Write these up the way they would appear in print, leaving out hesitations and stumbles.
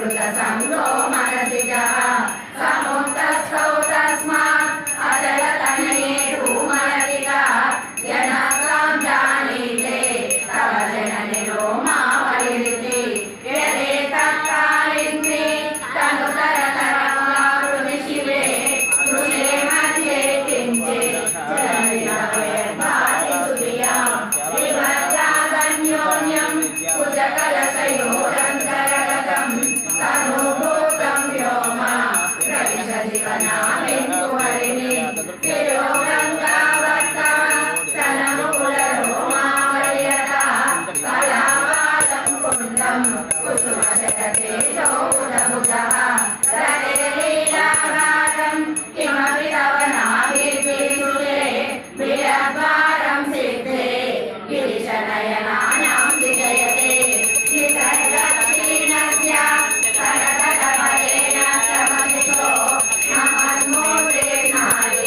संगो मनसिजः समुत्तस्थौ तस्मात् अचलतनये धूमलतिका यनसां जानीते तव जननि रोमावलिरिति यदेतत्कालिन्नि तनुतरतरवारुणि शिवे कृषे मध्ये किञ्चित् जलविलवयर्भाति सुधियां विभक्तादन्योन्यं कुजकलशयोरन्तरगतं तनुभूतं व्योमा प्रविशदिवनामिन्दुहरिणि तिरोरङ्गावर्ता तनमुकुलरोमावल्यता कलावालं कुण्डं कुसुमशततेजो उदभुजः रतिलीलागारं किमपि तव नाभिर्विसुरे विलद्वारं सिद्धे गिरिशनयनानां विजयते निसर्गक्षीणस्य करतटफलेन क्रमदिशो नमन्मूर्ते नारी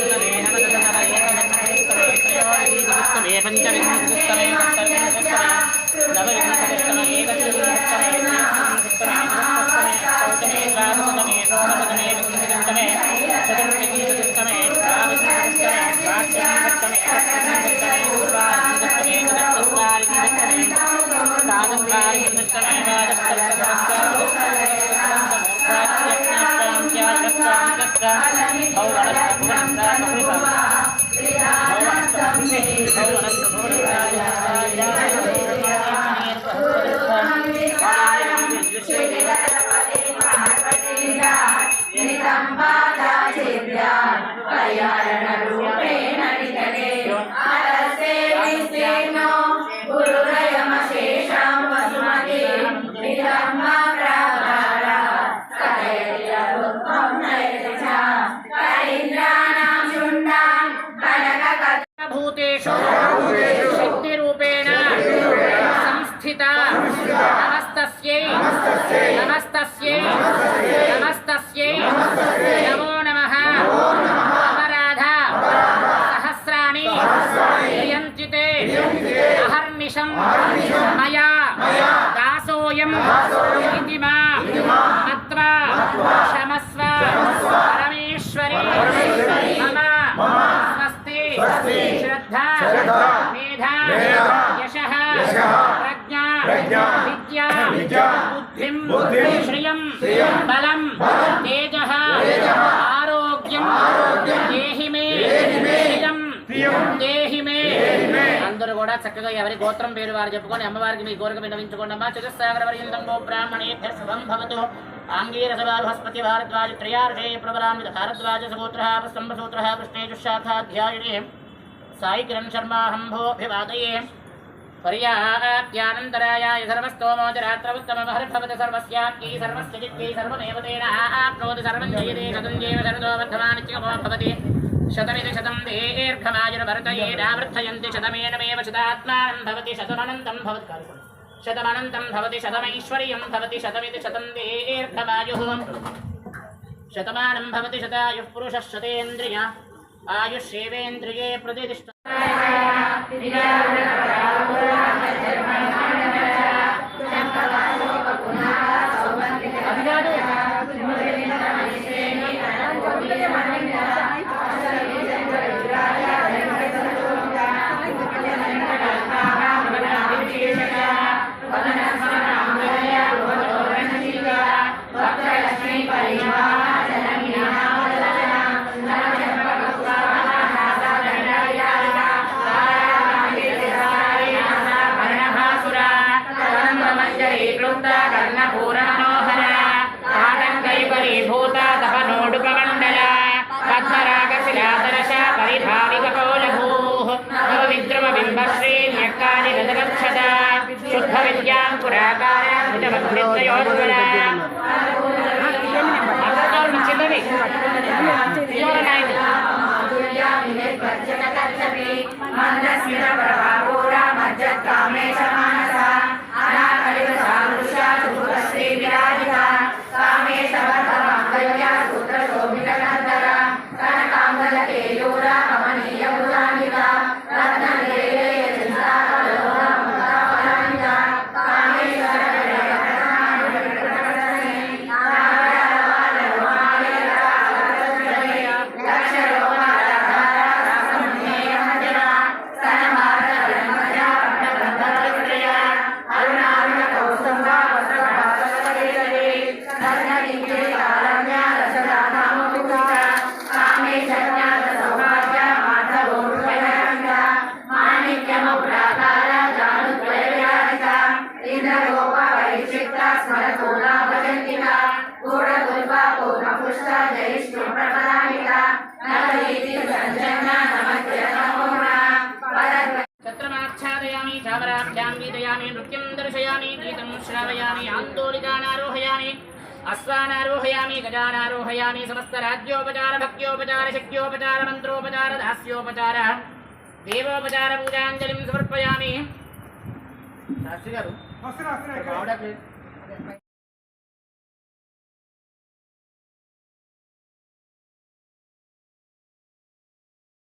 कल्याणरूपेण निकटे अलसे विस्तीर्णो गुरुरयमशेषं वसुमती विलम्बप्रभारा कथयति अरुत्वं नयति च करीन्द्राणां शुण्डां कनकभूतेषु शक्तिरूपेण संस्थिता नमस्तस्यै नमस्तस्यै नमस्तस्यै नमो नमः अपराधा सहस्राणि क्रियन्ते अहर्निशं मया दासोऽयम् इति मा मत्वा क्षमस्व परमेश्वरी मम स्वस्ति श्रद्धा मेधा यशः प्रज्ञा विद्या बुद्धिं श्रियं बलं तेजः आरोग्यं देहि मे देहि मे అందరూ కూడా చక్కగా ఎవరి గోత్రం పేరు వారు చెప్పుకొని అమ్మవారికి మీ కోరిక విన్నవించుకోండి అమ్మా చతుస్సాగర పర్యంతం గో బ్రాహ్మణేభ్య శుభం భవతు ఆంగీరసవా బృహస్పతి భారద్వాజ త్రయార్షే ప్రభరామి భారద్వాజ సగోత్రః స్తంభసూత్రః కృష్ణేజుశాఖాధ్యాయినే సాయి కిరణ్ శర్మాహంభోభివాదయే पर्याप्त्यानन्तरायाय सर्वस्तोमोजरात्रमुत्तममहर्भवति सर्वस्याप्यै सर्वस्य चित्यै सर्वमेव तेन आप्नोति सर्वं जयते शतं जैव शरदो वर्धमानित्यमो भवति शतमिति शतं दीर्घमायुर्भरतयेनावृद्धयन्ति शतमेनमेव शतात्मानं भवति शतमनन्तं भवति शतमनन्तं भवति शतमैश्वर्यं भवति शतमिति शतं दीर्घमायुः शतमानं भवति शतायुः पुरुषः शतेन्द्रिय आयुष्येवेन्द्रिये प्रतिष्ठा शुद्ध विद्यां पुराकारां भुजमध्रितयोज्वला छत्रमाच्छादयामि चामराभ्यां गीतयामि नृत्यं दर्शयामि गीतं श्रावयामि आन्दोलिकानारोहयामि अश्वानारोहयामि गजानारोहयामि समस्तराज्योपचार भक्त्योपचार शक्योपचार मन्त्रोपचार दास्योपचार देवोपचार पूजाञ्जलिं समर्पयामि शास्त्री गाరు